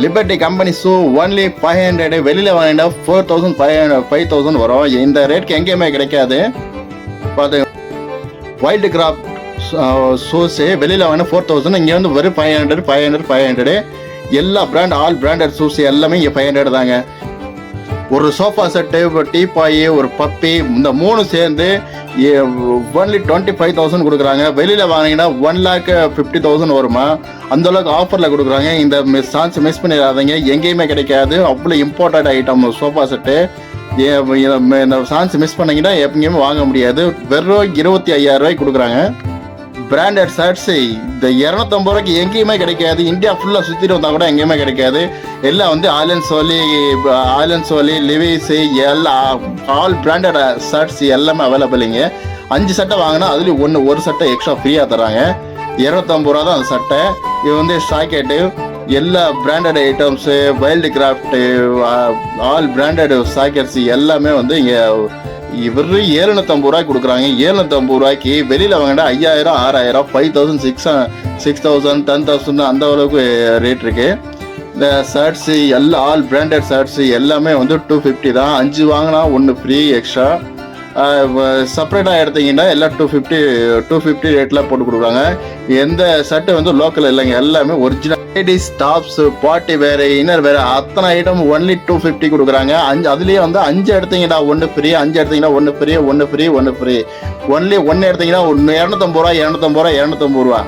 Liberty company shoe only 500, வெளியில் வாங்கினா 4500 வரும். இந்த ரேட்க்கு எங்கேயுமே கிடைக்காது. பார்த்து வைல்டு கிராஃப்ட் ஷூஸு வெளியில் வாங்கினா 4000, இங்கே வந்து வெறும் 500. எல்லா பிராண்ட், ஆல் பிராண்டட் ஷூஸ் எல்லாமே இங்கே 500 தாங்க. ஒரு சோஃபா செட்டு, ஒரு டீப்பாய், ஒரு பப்பி, இந்த 3 சேர்ந்து ஒன்லி 25,000 கொடுக்குறாங்க. வெளியில் வாங்கினீங்கன்னா 1,50,000 வருமா? அந்தளவுக்கு ஆஃபரில் கொடுக்குறாங்க. இந்த சான்ஸ் மிஸ் பண்ணிடாதீங்க, எங்கேயுமே கிடைக்காது. அவ்வளோ இம்பார்ட்டன்ட் ஐட்டம் சோஃபா செட்டு. இந்த சான்ஸ் மிஸ் பண்ணிங்கன்னா எங்கேயுமே வாங்க முடியாது. வெறும் 25,000 கொடுக்குறாங்க. பிராண்டட் ஷர்ட்ஸு இந்த 250 ரூபாய்க்கு எங்கேயுமே கிடைக்காது. இந்தியா ஃபுல்லாக சுற்றிட்டு வந்தால் கூட எங்கேயுமே கிடைக்காது. எல்லாம் வந்து ஆலன் சோலி, லிவிஸு, எல்லாம் ஆல் பிராண்டட் ஷர்ட்ஸ் எல்லாமே அவைலபிளிங்க. 5 சட்டை வாங்கினா அதுலேயும் ஒரு சட்டை எக்ஸ்ட்ரா ஃப்ரீயாக தராங்க. 250 ரூபா தான் அந்த சட்டை. இது வந்து ஷாக்கெட்டு, எல்லா branded items, wild craft, all branded sockets எல்லாமே வந்து இங்கே வெறும் 750 ரூபாய்க்கு கொடுக்குறாங்க. 750 ரூபாய்க்கு வெளியில் வாங்கினா 5,000, 6,000, 5,000, 6,000, 10,000 அந்த அளவுக்கு ரேட் இருக்கு. இந்த ஷர்ட்ஸு எல்லாம் ஆல் பிராண்டட் ஷர்ட்ஸு எல்லாமே வந்து 250 தான். 5 வாங்கினா 1 ஃப்ரீ எக்ஸ்ட்ரா. செப்பரேட்டாக எடுத்தீங்கன்னா எல்லாம் 250 ரேட்டில் போட்டு கொடுக்குறாங்க. எந்த ஷர்ட்டு வந்து லோக்கல் இல்லைங்க, எல்லாமே ஒரிஜினல். லேடிஸ் டாப்ஸ், பார்ட்டி வேறு, இன்னர் வேறு, அத்தனை ஐட்டம் ஒன்லி 250 கொடுக்குறாங்க. அதுலேயே வந்து 5 எடுத்தீங்கன்னா 1 ஃப்ரீ, 5 எடுத்தீங்கன்னா 1 ஃப்ரீ, 1 ஃப்ரீ, 1 ஃப்ரீ. ஒன்லி 1 எடுத்தீங்கன்னா 250 ரூபா.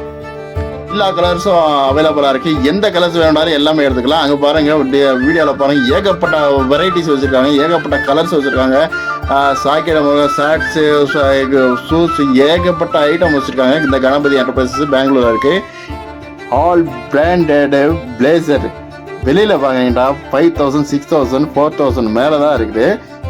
எல்லா கலர்ஸும் அவைலபிளாக இருக்குது. எந்த கலர்ஸ் வேணுனாலும் எல்லாமே எடுத்துக்கலாம். அங்கே பாருங்கள், வீடியோவில் பாருங்கள், ஏகப்பட்ட வெரைட்டிஸ் வச்சுருக்காங்க, ஏகப்பட்ட கலர்ஸ் வச்சுருக்காங்க. சாக்கெட், ஷர்ட்ஸு, ஷூஸ், ஏகப்பட்ட ஐட்டம் வச்சுருக்காங்க. இந்த கணபதி என்டர்பிரைசஸ் பெங்களூரில் இருக்குது. ஆல் பிராண்டட் பிளேசர் வெளியில் வாங்கினா 5,000, 6,000, 4,000 மேலே தான் இருக்குது.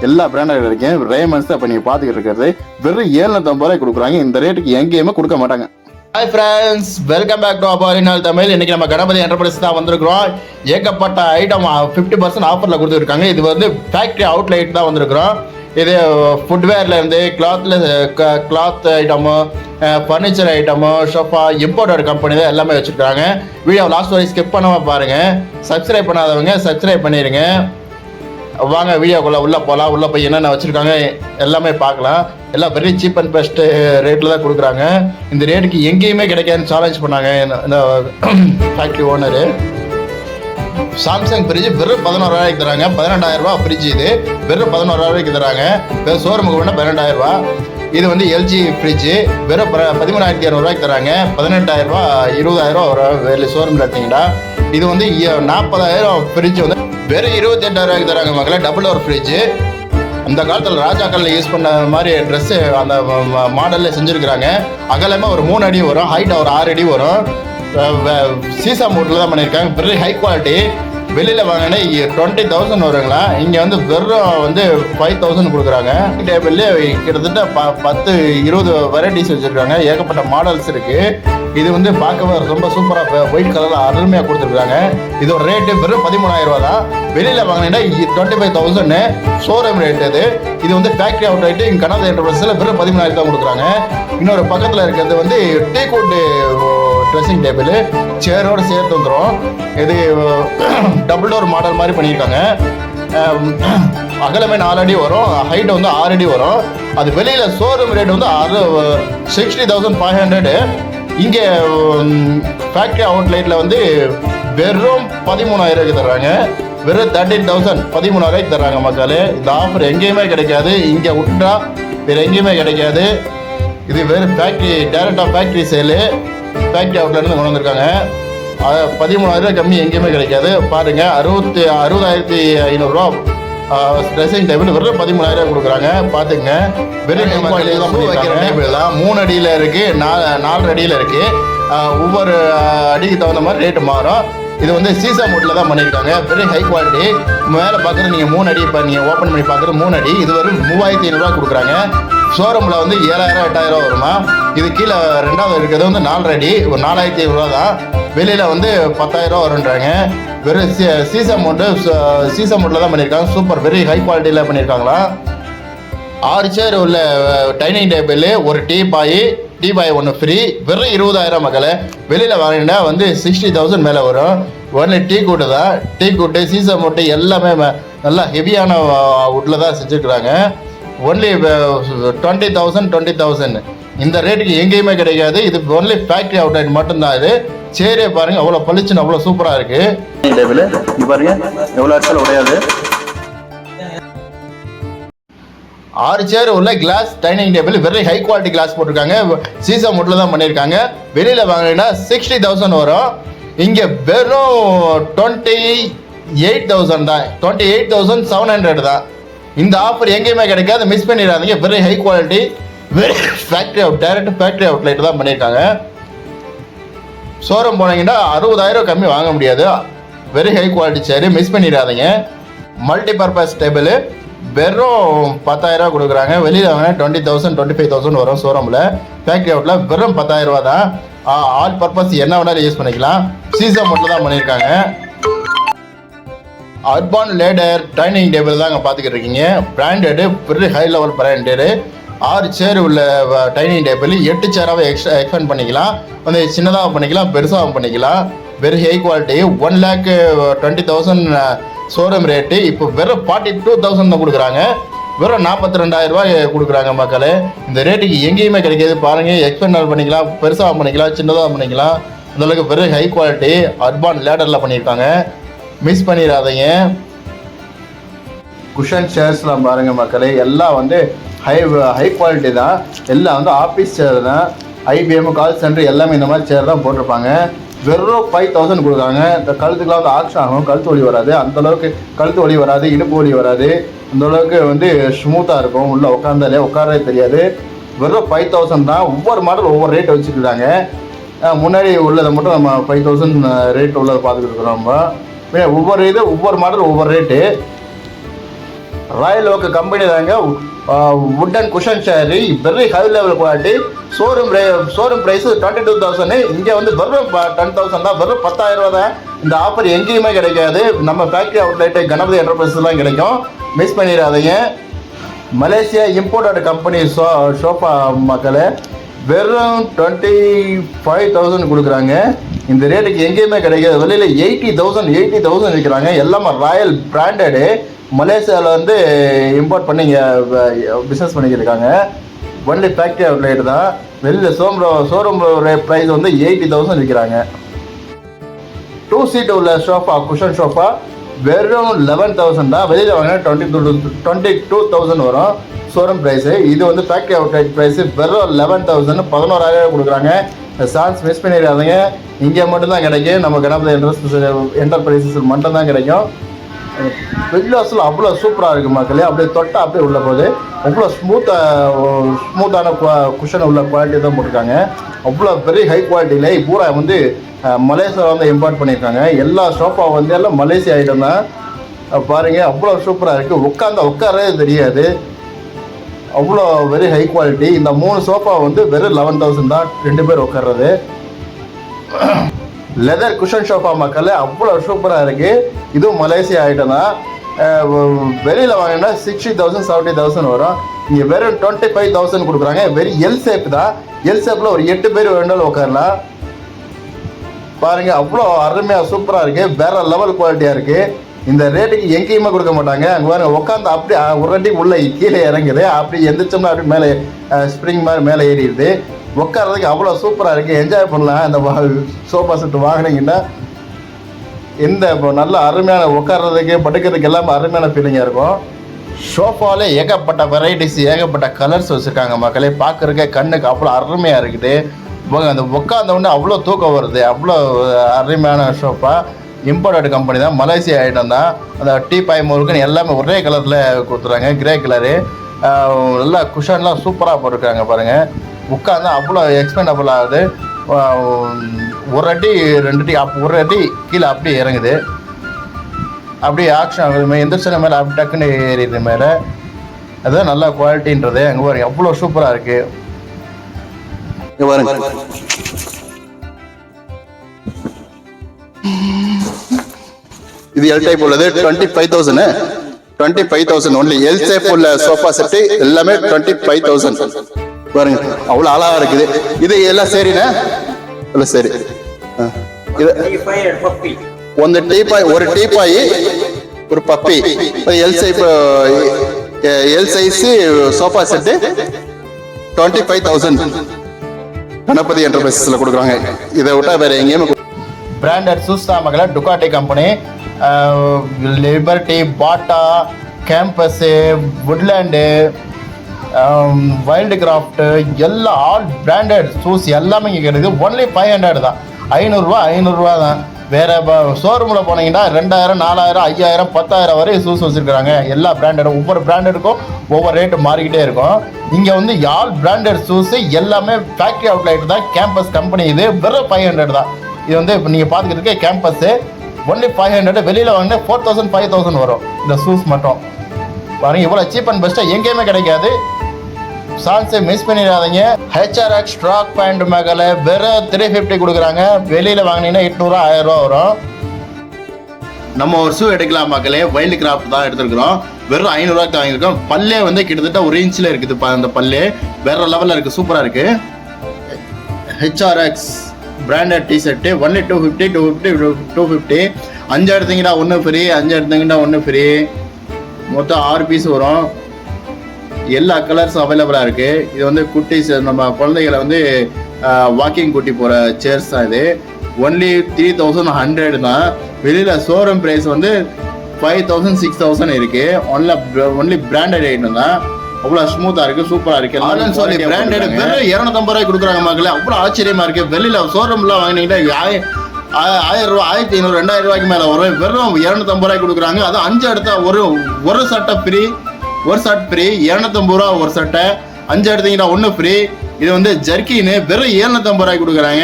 எல்லா பிராண்டட் இருக்கேன். ரேமன்ஸ் தான் இப்போ நீங்கள் பார்த்துக்கிட்டு இருக்கிறது. வெறும் 750 ரூபாய் கொடுக்குறாங்க. இந்த ரேட்டுக்கு எங்கேயுமே கொடுக்க மாட்டாங்க. Hi friends, welcome back to அபாரினால் தமிழ். இன்னைக்கு நம்ம கணபதி என்டர்பிரைஸ் தான் வந்திருக்கிறோம். ஏகப்பட்ட ஐட்டம் 50% ஆஃபரில் கொடுத்துருக்காங்க. இது வந்து ஃபேக்ட்ரி அவுட்லெட் தான் வந்திருக்கிறோம். இது ஃபுட்வேர்லேருந்து cloth item, furniture item, sofa, imported company தான் எல்லாமே வச்சுருக்காங்க. வீடியோ லாஸ்ட் வரை ஸ்கிப் பண்ணாமல் பாருங்கள். சப்ஸ்கிரைப் பண்ணாதவங்க சப்ஸ்கிரைப் பண்ணிடுங்க. வாங்க வீடியோக்குள்ளே உள்ளே போகலாம். உள்ளே போய் என்னென்ன வச்சுருக்காங்க எல்லாமே பார்க்கலாம். எல்லாம் வெரி சீப் அண்ட் பெஸ்ட் ரேட்டில் தான் கொடுக்குறாங்க. இந்த ரேட்டுக்கு எங்கேயுமே கிடைக்காதுன்னு சேலஞ்ச் பண்ணாங்க இந்த ஃபேக்ட்ரி ஓனரு. சாம்சங் ஃப்ரிட்ஜ் வெறும் 11,000 ரூபாய்க்கு தராங்க. 12,000 ரூபா ஃப்ரிட்ஜ். இது வெறும் 11,000 ரூபாய்க்கு தராங்க. வெறும் ஷோரூமுக்கு வேணால் 12,000 ரூபா. இது வந்து எல்ஜி ஃப்ரிட்ஜு வெறும் 13,200 ரூபாய்க்கு தராங்க. 18,000 ரூபா, 20,000 ரூபா வரும் வெளியே ஷோரூமில் எடுத்தீங்கன்னா. இது வந்து 40,000 ஃப்ரிட்ஜ் வந்து வெறும் 28,000 ரூபாய்க்கு தராங்க மக்களே. Double door fridge. அந்த காலத்தில் ராஜாக்கள் யூஸ் பண்ண மாதிரி ட்ரெஸ்ஸு அந்த மாடலில் செஞ்சுருக்கிறாங்க. அகலமாக ஒரு 3 அடி வரும், ஹைட்டாக ஒரு 6 அடி வரும். சீசா மூட்டில் தான் பண்ணியிருக்காங்க. Very high quality. வெளியில் வாங்கினா 20,000 வருங்களா. இங்கே வந்து வெறும் வந்து 5,000 கொடுக்குறாங்க. டேபிள்லேயே கிட்டத்தட்ட 10-20 வெரைட்டிஸ் வச்சுருக்காங்க. ஏகப்பட்ட மாடல்ஸ் இருக்குது. இது வந்து பார்க்கவே ரொம்ப சூப்பராக ஒயிட் கலரில் அருமையாக கொடுத்துருக்காங்க. இதோட ரேட்டு வெறும் 13,000 ரூபா தான். வெளியில் வாங்கினா 25,000 ஷோரூம் ரேட். இது வந்து ஃபேக்ட்ரி அவுட் ரேட்டு. இங்கே கனடா என்டர்பிரைஸில் வெறும் 13,000 தான் கொடுக்குறாங்க. இன்னொரு பக்கத்தில் இருக்கிறது வந்து டீக்கூட் ட்ரெஸ்ஸிங் டேபிள் சேரோடு சேர்த்து வந்துடும். இது டபுள் டோர் மாடல் மாதிரி பண்ணியிருக்காங்க. அகலமே 4 அடி வரும், ஹைட் வந்து 6 அடி வரும். அது வெளியில் ஷோரூம் ரேட் வந்து 60,500. இங்கே ஃபேக்ட்ரி அவுட்லெட்டில் வந்து வெறும் 13,000 தர்றாங்க. வெறும் 13,000, 13,000 தர்றாங்க மக்களே. இந்த ஆஃபர் எங்கேயுமே கிடைக்காது. இங்கே விட்டா வேறு எங்கேயுமே கிடைக்காது. இது வெறும் ஃபேக்ட்ரி, டேரெக்டாக ஃபேக்ட்ரி சேலு, ஃபேக்ட்ரி அவுட்லேருந்து கொண்டு வந்திருக்காங்க. 13,000 கம்மி எங்கேயுமே கிடைக்காது. பாருங்கள், 60,500 ரூபா ட்ரெஸ்ஸிங் டேபிள் வெறும் 13,000 கொடுக்குறாங்க. பார்த்துங்க. வெறும் டேபிள் தான். 3 அடியில் இருக்குது, 4 அடியில் இருக்குது. ஒவ்வொரு அடிக்கு தகுந்த மாதிரி ரேட்டு மாறும். இது வந்து சீசா மூட்டில் தான் பண்ணியிருக்காங்க. Very high quality. மேலே பார்க்குறது நீங்கள் 3 அடி, இப்போ நீங்கள் ஓப்பன் பண்ணி பார்க்குறது 3 அடி. இது வரும் 3,500 ரூபா கொடுக்குறாங்க. ஷோரூமில் வந்து 7,000, 8,000 வருமா. இது கீழே ரெண்டாவது இருக்கிறது வந்து 4 அடி, ஒரு 4,500 ரூபா தான். வெளியில் வந்து 10,000 ரூபா வருன்றாங்க. வெறும் சீசா மூட்டில் தான் பண்ணியிருக்காங்க. சூப்பர், வெரி ஹை குவாலிட்டியில் பண்ணியிருக்காங்களா. 6 சேர் உள்ள டைனிங் டேபிள், ஒரு டீபாய் 1 ஃப்ரீ. வெறும் 20,000 மக்களே. வெளியில் வாங்கினா வந்து 60,000 மேலே வரும். ஒன்லி டீ கூட்டு தான். டீ கூட்டு, சீசம் மூட்டை எல்லாமே நல்லா ஹெவியான வுட்டில் தான் செஞ்சுருக்குறாங்க. ஒன்லி 20,000. இந்த ரேட்டுக்கு எங்கேயுமே கிடைக்காது. இது ஒன்லி ஃபேக்ட்ரி அவுட்லெட் மட்டும்தான். இது சேரே பாருங்க அவ்வளோ பளிச்சுன்னு அவ்வளோ சூப்பராக இருக்கு. டேபிள் இங்கே பாருங்க எவ்வளோ இடத்துல உடையாது. 6 சேர் உள்ள glass dining table, very high quality glass போட்டிருக்காங்க. சீசம் வுட்டில் தான் பண்ணியிருக்காங்க. வெளியில் வாங்கினீங்கன்னா 60,000 வரும். இங்கே வெறும் 28,000 தான். 28,700 தான். இந்த ஆஃபர் எங்கேயுமே கிடைக்காது, மிஸ் பண்ணிடாதீங்க. Very high quality, very factory out, direct factory outlet தான் பண்ணியிருக்காங்க. ஷோரூம் போனீங்கன்னா 60,000 கம்மி வாங்க முடியாது. வெரி ஹை குவாலிட்டி சேரு, மிஸ் பண்ணிடாதீங்க. மல்டி பர்பஸ் டேபிள் வெறும் 10,000 கொடுக்குறாங்க. வெளியில் வாங்கினா 20,000 25,000 வரும். ஷோரூமில் ஃபேக்ட்ரி அவுட்டில் வெறும் 10,000 ரூபா தான். ஆல் பர்பஸ் என்ன வேணாலும் யூஸ் பண்ணிக்கலாம். சீசன் மட்டும் தான் பண்ணியிருக்காங்க. அர்பான் லேடர் டைனிங் டேபிள் தான் அங்கே பார்த்துக்கிட்டு இருக்கீங்க. Branded, very high level branded. 6 chair உள்ள டைனிங் டேபிள் 8 சேராகவே எக்ஸ்பெண்ட் பண்ணிக்கலாம். வந்து சின்னதாக பண்ணிக்கலாம், பெருசாகவும் பண்ணிக்கலாம். Very high quality. 1,20,000 showroom rate இப்போ வெறும் 42,000 தான் கொடுக்குறாங்க. வெறும் 42,000 ரூபாய் கொடுக்குறாங்க மக்களே. இந்த ரேட்டுக்கு எங்கேயுமே கிடைக்காது. பாருங்கள், எக்ஸ்பெண்ட் பண்ணிக்கலாம், பெருசாக பண்ணிக்கலாம், சின்னதாக பண்ணிக்கலாம். அந்தளவுக்கு வெரி ஹை குவாலிட்டி அர்பான் லேடரில் பண்ணியிருக்காங்க. மிஸ் பண்ணிடாதீங்க. குஷன் சேர்ஸ்லாம் பாருங்கள் மக்களே, எல்லாம் வந்து ஹை குவாலிட்டி தான். எல்லாம் வந்து ஆஃபீஸ் சேர் தான். IBM கால் சென்டர் எல்லாமே இந்த மாதிரி சேர் தான் போட்டிருப்பாங்க. வெறும் 5,000 கொடுக்குறாங்க. இந்த கழுத்துக்கெலாம் வந்து ஆக்ஷன் ஆகும், கழுத்து வலி வராது. அந்தளவுக்கு கழுத்து வலி வராது, இடுப்பு வலி வராது. அந்தளவுக்கு வந்து ஸ்மூத்தாக இருக்கும். உள்ளே உட்காரவே தெரியாது. வெறும் 5,000 தான். ஒவ்வொரு மாடல் ஒவ்வொரு ரேட் வச்சுருக்காங்க. முன்னாடி உள்ளதை மட்டும் நம்ம 5,000 ரேட் உள்ளதை பார்த்துக்கிட்டு இருக்கிறோம். நம்ம ஒவ்வொரு மாடல் ஒவ்வொரு ரேட்டு. ராயல் ஓக் கம்பெனி தாங்க. Wooden cushion chair, very high level quality. Showroom price 22,000. இங்கே வந்து வெறும் 10,000 தான். வெறும் 10,000 ரூபா தான். இந்த ஆஃபர் எங்கேயுமே கிடைக்காது. நம்ம ஃபேக்ட்ரி அவுட்லெட்டு கணபதி என்டர்பிரைஸ்லாம் கிடைக்கும், மிஸ் பண்ணிடாதீங்க. மலேசியா இம்போர்ட்டட் கம்பெனி சோஃபா மக்களே, வெறும் 25,000 கொடுக்குறாங்க. இந்த ரேட்டுக்கு எங்கேயுமே கிடைக்காது. வெளியில் 80,000 விற்கிறாங்க. எல்லாமே ராயல் பிராண்டடு. மலேசியாவில் வந்து இம்போர்ட் பண்ணி இங்கே பிஸ்னஸ் பண்ணிக்கிருக்காங்க. ஒன்லி ஃபேக்ட்ரி அவுட்லெட் தான். வெளியில் ஷோரூம் ப்ரைஸ் வந்து 80,000 விற்கிறாங்க. 2 சீட் உள்ள சோஃபா, குஷன் சோஃபா வெறும் 11,000 தான். வெளியில் வாங்கினா 22,000 வரும் ஷோரூம் ப்ரைஸு. இது வந்து ஃபேக்ட்ரி அவுட்லெட் ப்ரைஸு வெறும் 11,000, 11,000 கொடுக்குறாங்க. சான்ஸ் மிஸ் பண்ணிடாதீங்க. இங்கே மட்டும்தான் கிடைக்கும். நம்ம கணபதி என்டர்பிரைசஸ் மட்டும்தான் கிடைக்கும். விண்டோஸில் அவ்வளோ சூப்பராக இருக்குது மக்களே. அப்படியே தொட்டால் அப்படியே உள்ள போகுது. அவ்வளோ ஸ்மூத்தான குஷன் உள்ள குவாலிட்டி தான் போட்டிருக்காங்க. அவ்வளோ வெரி ஹை குவாலிட்டியில் பூரா வந்து மலேசியாவில் வந்து இம்போர்ட் பண்ணியிருக்காங்க. எல்லா சோஃபா வந்து எல்லாம் மலேசியா ஐட்டம் தான். பாருங்கள், அவ்வளோ சூப்பராக இருக்குது. உட்காரவே தெரியாது. அவ்வளோ வெரி ஹை குவாலிட்டி. இந்த 3 சோஃபா வந்து வெறும் 11,000 தான், 2 பேர் உட்கார்றது. லெதர் குஷன் சோஃபா மக்கள் அவ்வளோ சூப்பராக இருக்குது. இதுவும் மலேசியா ஐட்டம் தான். வெளியில் வாங்கினா 60,000 70,000 வரும். இங்கே வெறும் 25,000 கொடுக்குறாங்க. வெரி எல் ஷேப் தான். எல் ஷேப்பில் ஒரு 8 பேர் வேண்டாலும் உட்காரலாம். பாருங்கள், அவ்வளோ அருமையாக சூப்பராக இருக்குது. வேறு லெவல் குவாலிட்டியாக இருக்குது. இந்த ரேட்டுக்கு எங்கேயுமே கொடுக்க மாட்டாங்க. அங்கே பாருங்க, உட்காந்து அப்படியே ஒரு ரெட்டி உள்ளே கீழே இறங்குது. அப்படி எந்திரிச்சோம்னா அப்படி மேலே ஸ்ப்ரிங் மாதிரி மேலே ஏறிடுது. உட்காரதுக்கு அவ்வளோ சூப்பராக இருக்குது. என்ஜாய் பண்ணலாம். இந்த சோஃபா செட்டு வாங்கினீங்கன்னா இப்போ நல்ல அருமையான உட்கார்றதுக்கு படுக்கிறதுக்கு எல்லாமே அருமையான ஃபீலிங்காக இருக்கும். சோஃபாவில் ஏகப்பட்ட வெரைட்டிஸ், ஏகப்பட்ட கலர்ஸ் வச்சுருக்காங்க மக்களே. பார்க்குறதுக்கு கண்ணுக்கு அவ்வளோ அருமையாக இருக்குது. அந்த உட்காந்தவுடனே அவ்வளோ தூக்கம் வருது. அவ்வளோ அருமையான சோஃபா. இம்போர்ட்டட் கம்பெனி தான், மலேசியா ஐட்டம் தான். அந்த டீபாய் முருகன் எல்லாமே ஒரே கலரில் கொடுத்துறாங்க, கிரே கலரு. நல்லா குஷன்லாம் சூப்பராக போட்டிருக்காங்க பாருங்கள். உட்காந்து அவ்வளோ எக்ஸ்பெண்டபிள் ஆகுது. ஒரு அடி 2 அடி ஒரு அடி கீழே அப்படியே இறங்குது. அப்படியே ஆக்ஷன் ஆகுது. எந்திரிச்சன மேலே அப்படி டக்குன்னு ஏறிடுது மேலே. அதுதான் நல்ல குவாலிட்டின்றது. அங்கே பாருங்க, அவ்வளோ சூப்பராக இருக்குது. இது எல் டைப் உள்ளது 25,000 ஒன்லி. எல் டைப் உள்ள சோஃபா செட்டு எல்லாமே 25,000 பாருங்க. அவ்வளோ அழகா இருக்குது. இது எல்லாம் சரிண்ணே, இல்லை சரி. இது ஒரு டீப்பாய் ஒரு பப்பி L size sofa set 25,000 Ganapathi என்டர்பிரைசஸ்ல கொடுக்குறாங்க. இதை விட்டா வேற எங்கேயுமே பிராண்டட் ஷூஸ் தான் மகளே. Ducati company, Liberty, Bata, Campus, Woodland, Wildcraft எல்லா ஆல் பிராண்டட் ஷூஸ் எல்லாமே இங்கே கிடைக்குது. ஒன்லி 500 தான். 500 தான். வேறு ஷோரூமில் போனீங்கன்னா 2000, 4000, 5000, 10,000 வரை ஷூஸ் வச்சுருக்காங்க. எல்லா பிராண்டடும் ஒவ்வொரு பிராண்டடுக்கும் ஒவ்வொரு ரேட்டு மாறிக்கிட்டே இருக்கும். இங்கே வந்து ஆல் பிராண்டட் ஷூஸு எல்லாமே ஃபேக்ட்ரி அவுட்லெட் தான். கேம்பஸ் கம்பெனி இது வெறும் 500 தான். இது வந்து இப்போ நீங்கள் பார்த்துக்கிட்டு கேம்பஸ்ஸு ஒன்லி 500. வெளியில் வாங்கினா 4,000, 5,000 வரும் இந்த ஷூஸ் மட்டும். பாருங்கள் இவ்வளோ சீப் அண்ட் பெஸ்ட்டாக எங்கேயுமே கிடைக்காது. சான்ஸை மிஸ் பண்ணிடாதீங்க. HRX ஸ்ட்ராக் பேண்ட் மகளே வெறும் 350 கொடுக்குறாங்க. வெளியில் வாங்கினீங்கன்னா 800, 1000 வரும். நம்ம ஒரு ஷூ எடுக்கலாம் மக்களே. வைல்டு கிராஃப்ட் தான் எடுத்துருக்கிறோம். வெறும் 500 வாங்கியிருக்கோம். பல்லே வந்து கிட்டத்தட்ட 1 இன்ச்சில் இருக்குது. அந்த பல்லே வேற லெவலில் இருக்குது. சூப்பராக இருக்குது. HRX branded T shirt only 250. 5 எடுத்தீங்கன்னா 1 ஃப்ரீ, 5 எடுத்தீங்கன்னா 1 ஃப்ரீ. மொத்தம் 6 பீஸ் வரும். எல்லா கலர்ஸும் அவைலபிளாக இருக்குது. இது வந்து குட்டிஸ், நம்ம குழந்தைகளை வந்து வாக்கிங் கூட்டி போகிற சேர்ஸ் தான். இது ஒன்லி 3,100 தான். வெளியில் ஷோரூம் ப்ரைஸ் வந்து 5,000, 6,000 இருக்குது. ஒன்லி பிராண்டட் ஐட்டம் தான். அவ்வளோ ஸ்மூத்தாக இருக்குது, சூப்பராக இருக்குது. ஆலன் சோலி பிராண்டட் வெறும் 250 ரூபாய் கொடுக்குறாங்க மக்களே. அவ்வளோ ஆச்சரியமாக இருக்குது. வெளியில் ஷோரூம்லாம் வாங்கினீங்கன்னா 1000 ரூபா, 1500, 2000 ரூபாய்க்கு மேலே வரும். வெறும் 250 ரூபாய்க்கு கொடுக்குறாங்க. அது 5 எடுத்தால் ஒரு சட்டை ஃப்ரீ. ஒரு ஷர்ட் ஃப்ரீ. 250 ரூபா ஒரு சட்டை. 5 எடுத்தீங்கன்னா 1 ஃப்ரீ. இது வந்து ஜர்க்கின்னு வெறும் 750 ரூபாய்க்கு கொடுக்குறாங்க.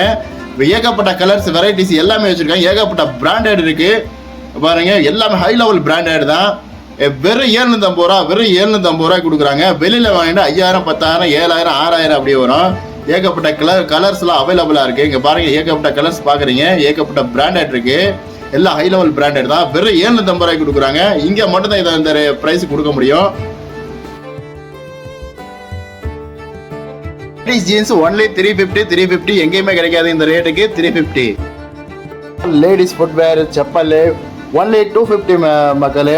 ஏகப்பட்ட கலர்ஸ், வெரைட்டிஸ் எல்லாமே வச்சுருக்காங்க. ஏகப்பட்ட பிராண்டட் இருக்குது பாருங்க. எல்லாமே ஹை லெவல் பிராண்டட் தான். வெறும் 750 ரூபா, வெறும் 750 ரூபாய்க்கு கொடுக்குறாங்க. வெளியில் வாங்கிட்டு 5000, 10,000, 7000, 6000 அப்படி வரும். ஏகப்பட்ட கலர்ஸ்லாம் அவைலபிளாக இருக்குது. இங்கே பாருங்கள் ஏகப்பட்ட கலர்ஸ் பார்க்குறீங்க. ஏகப்பட்ட பிராண்டட் இருக்குது. எல்லாம் ஹை லெவல் பிராண்டட் தான். வெறும் 750 ரூபாய்க்கு கொடுக்குறாங்க. இங்கே மட்டும்தான் இதை இந்த ப்ரைஸ் கொடுக்க முடியும். Jeans only 350. எங்கேயுமே கிடைக்காது இந்த ரேட்டுக்கு. 350. லேடிஸ் ஃபுட்வேர், செப்பல் ஒன்லி 250 மக்களே.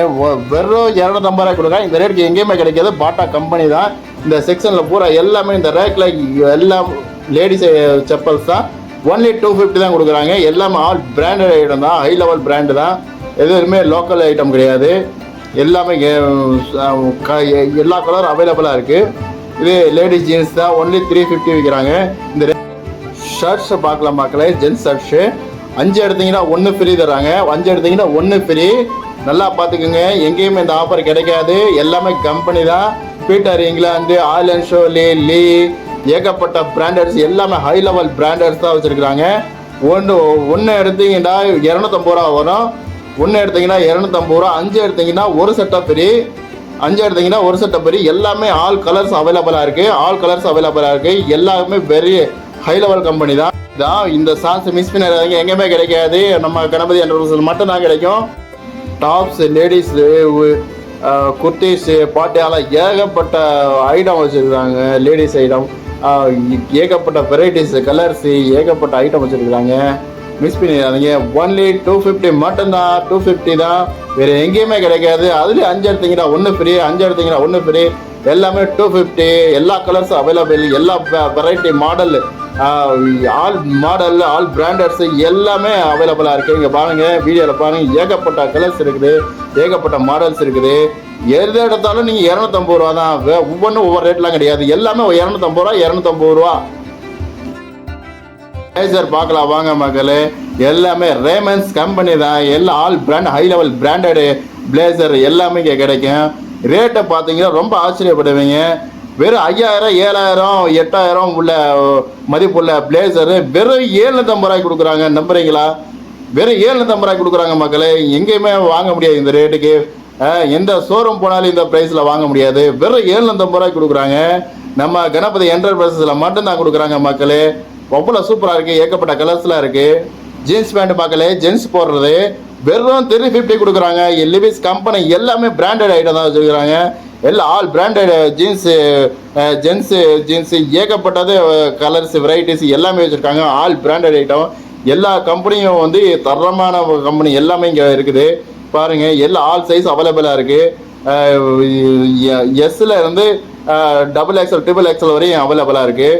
வெறும் 250 ரூபாய் கொடுக்குறாங்க. இந்த ரேட்டுக்கு எங்கேயுமே கிடைக்காது. பாட்டா கம்பெனி தான். இந்த செக்ஷனில் பூரா எல்லாமே இந்த ரேக்கில் எல்லாம் லேடிஸ் செப்பல்ஸ் தான். ஒன்லி 250 தான் கொடுக்குறாங்க. எல்லாமே ஆல் பிராண்டட் ஐட்டம் தான். ஹை லெவல் பிராண்டு தான். எதுவுமே லோக்கல் ஐட்டம் கிடையாது. எல்லாமே எல்லா கலரும் அவைலபிளாக இருக்குது. இது லேடிஸ் ஜீன்ஸ் தான். ஒன்லி 350 விற்கிறாங்க. இந்த ஷர்ட்ஸை பார்க்கலாம் மக்களே. ஜென்ஸ் ஷர்ட்ஸு 5 எடுத்தீங்கன்னா 1 ஃப்ரீ தராங்க. 5 எடுத்தீங்கன்னா 1 ஃப்ரீ. நல்லா பார்த்துக்குங்க. எங்கேயுமே இந்த ஆஃபர் கிடைக்காது. எல்லாமே கம்பெனி தான். பீட்டர் இங்கிலாந்து, ஆலன் சோலி, லீ, ஏகப்பட்ட பிராண்டட்ஸ் எல்லாமே ஹை லெவல் பிராண்டட்ஸ் தான் வச்சுருக்குறாங்க. ஒன்று எடுத்தீங்கன்னா 250 ரூபா வரும். 1 எடுத்தீங்கன்னா 250 ரூபா. 5 எடுத்தீங்கன்னா ஒரு செட்டை ஃப்ரீ. 5 எடுத்தீங்கன்னா ஒரு செட்டை ஃப்ரீ. எல்லாமே ஆல் கலர்ஸ் அவைலபிளாக இருக்குது. எல்லாமே வெரி ஹை லெவல் கம்பெனி தான். இந்த சான்ஸ் மிஸ் பண்ணிடாதீங்க. எங்கேயுமே கிடைக்காது. நம்ம கணபதி என்டர்பிரைசஸ் மட்டும்தான் கிடைக்கும். டாப்ஸ், லேடிஸ், குர்த்திஸ், பாட்டியால ஏகப்பட்ட ஐட்டம் வச்சுருக்காங்க. லேடிஸ் ஐட்டம் ஏகப்பட்ட வெரைட்டிஸ், கலர்ஸ், ஏகப்பட்ட ஐட்டம் வச்சுருக்காங்க. மிஸ் பண்ணிடாதீங்க. ஒன்லி 250 மட்டும்தான். 250 தான். வேறு எங்கேயுமே கிடைக்காது. அதுலேயும் 5 எடுத்தீங்கன்னா 1 ஃப்ரீ. 5 எடுத்தீங்கன்னா 1 ஃப்ரீ. எல்லாமே 250. எல்லா கலர்ஸும் அவைலபிள். எல்லா வெரைட்டி மாடல், ஆல் பிராண்டட்ஸ் எல்லாமே அவைலபிளாக இருக்குது. இங்கே பாருங்கள், வீடியோவில் பாருங்கள். ஏகப்பட்ட கலர்ஸ் இருக்குது. ஏகப்பட்ட மாடல்ஸ் இருக்குது. எது எடுத்தாலும் நீங்கள் 250 ரூபா தான். ஒவ்வொன்றும் ஒவ்வொரு ரேட்லாம் கிடையாது. எல்லாமே 250 ரூபா, 250 ரூபா. பிளேசர் பார்க்கலாம் வாங்க மக்களே. எல்லாமே ரேமன்ஸ் கம்பெனி தான். எல்லாம் all brand, high level branded blazer எல்லாமே இங்கே கிடைக்கும். ரேட்டை பார்த்தீங்கன்னா ரொம்ப ஆச்சரியப்படுவீங்க. வெறும் 5000, 7000, 8000 உள்ள மதிப்புள்ள பிளேசரு வெறும் 750 ரூபாய்க்கு கொடுக்குறாங்க. நம்புறீங்களா? வெறும் 750 ரூபாய்க்கு கொடுக்குறாங்க மக்களே. எங்கேயுமே வாங்க முடியாது இந்த ரேட்டுக்கு. எந்த ஷோரூம் போனாலும் இந்த ப்ரைஸில் வாங்க முடியாது. வெறும் 750 ரூபாய்க்கு கொடுக்குறாங்க. நம்ம கணபதி என்டர்பிரைசஸில் மட்டும்தான் கொடுக்குறாங்க மக்களே. அவ்வளோ சூப்பராக இருக்குது. ஏகப்பட்ட கலர்ஸ்லாம் இருக்குது. ஜீன்ஸ் பேண்ட் பார்க்கல, ஜென்ஸ் போடுறது வெறும் 350 கொடுக்குறாங்க. லிவிஸ் கம்பெனி எல்லாமே பிராண்டட் ஐட்டம் தான் வச்சுருக்குறாங்க. எல்லாம் ஆல் பிராண்டட் ஜென்ஸு ஜீன்ஸு ஏகப்பட்டது கலர்ஸ், வெரைட்டிஸ் எல்லாமே வச்சுருக்காங்க. All branded item. எல்லா கம்பெனியும் வந்து தரமான கம்பெனி எல்லாமே இங்கே இருக்குது பாருங்க. எல்லா ஆல் சைஸ் அவைலபிளாக இருக்கு. எஸ்ல இருந்து டபுள் எக்ஸல் ட்ரிபிள் எக்ஸல் வரையும் அவைலபிளாக இருக்கு.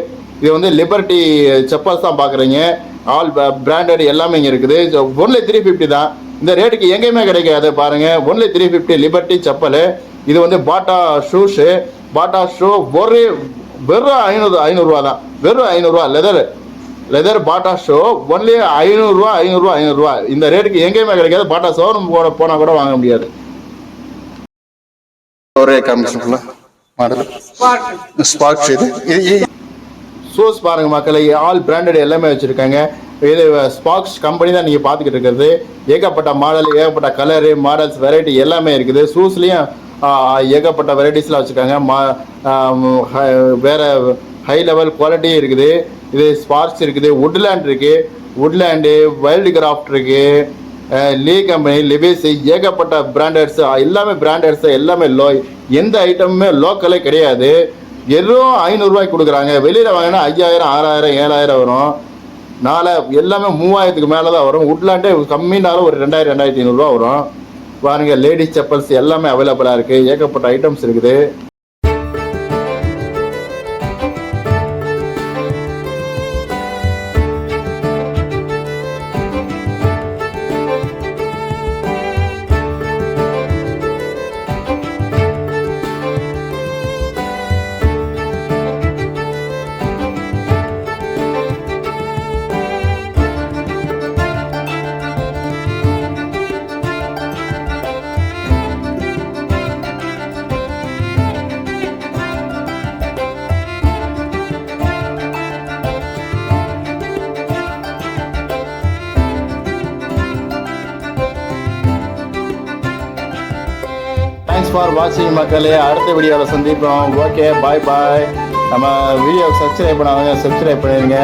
இது வந்து லிபர்ட்டி செப்பல்ஸ் தான் பார்க்குறீங்க. ஆல் பிராண்டட் எல்லாமே இங்கே இருக்குது. ஒன்லி 350 தான். இந்த ரேட்டுக்கு எங்கேயுமே கிடைக்காது பாருங்க. Only 350 liberty chappal. இது வந்து பாட்டா ஷூஸு. பாட்டா ஷூ வெறும் 500 தான். வெறும் 500 லெதர் பாட்டா ஷோ ஒன்லி 500 இந்த ரேட்டுக்கு எங்கேயுமே கிடைக்காது. பாட்டா ஷோரூம் போனால் கூட வாங்க முடியாது. ஒரே காம்பினேஷன் மாடல் ஸ்பார்க் இது ஷூஸ் பாருங்க மக்களை, ஆல் பிராண்டட் எல்லாமே வச்சுருக்காங்க. இது ஸ்பார்க்ஸ் கம்பெனி தான் நீங்கள் பார்த்துக்கிட்டு இருக்கிறது. ஏகப்பட்ட மாடல், ஏகப்பட்ட கலரு, மாடல்ஸ், வெரைட்டி எல்லாமே இருக்குது. ஷூஸ்லேயும் ஏகப்பட்ட வெரைட்டிஸ்லாம் வச்சுருக்காங்க. வேறு ஹை லெவல் குவாலிட்டியும் இருக்குது. இது ஸ்பார்க்ஸ் இருக்குது, வுட்லேண்ட் இருக்குது, வுட்லேண்டு, வைல்டு கிராஃப்ட் இருக்குது, லீ கம்பெனி, லிவிஸ், ஏகப்பட்ட பிராண்டட்ஸ் எல்லாமே பிராண்டட்ஸ் எல்லாமே எந்த ஐட்டமுமே லோக்கலே கிடையாது. எதுவும் 500 ரூபாய்க்கு கொடுக்குறாங்க. வெளியில் வாங்கினா 5000, 6000, 7000 வரும். எல்லாமே 3000க்கு மேலே தான் வரும். வுட்லேண்டே கம்மினாலும் ஒரு 2000, 2500 ரூபா வரும். பாருங்க, லேடிஸ் செப்பல்ஸ் எல்லாமே அவைலபிளாக இருக்குது. ஏகப்பட்ட ஐட்டம்ஸ் இருக்குது. தேங்க்ஸ் ஃபார் வாட்சிங் மக்களே. அடுத்த வீடியோவில் சந்திப்போம். ஓகே, பாய் பாய். நம்ம வீடியோவை சப்ஸ்கிரைப் பண்ணாதவங்க சப்ஸ்கிரைப் பண்ணிடுங்க.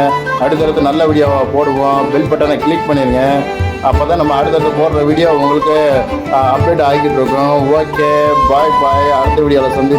அடுத்தடுத்து நல்ல வீடியோவை போடுவோம். பெல் பட்டனை கிளிக் பண்ணிடுங்க. அப்போ தான் நம்ம அடுத்தடுத்து போடுற வீடியோ உங்களுக்கு அப்டேட் ஆகிக்கிட்டு இருக்கோம். ஓகே, பாய் பாய். அடுத்த வீடியோவில் சந்திப்போம்.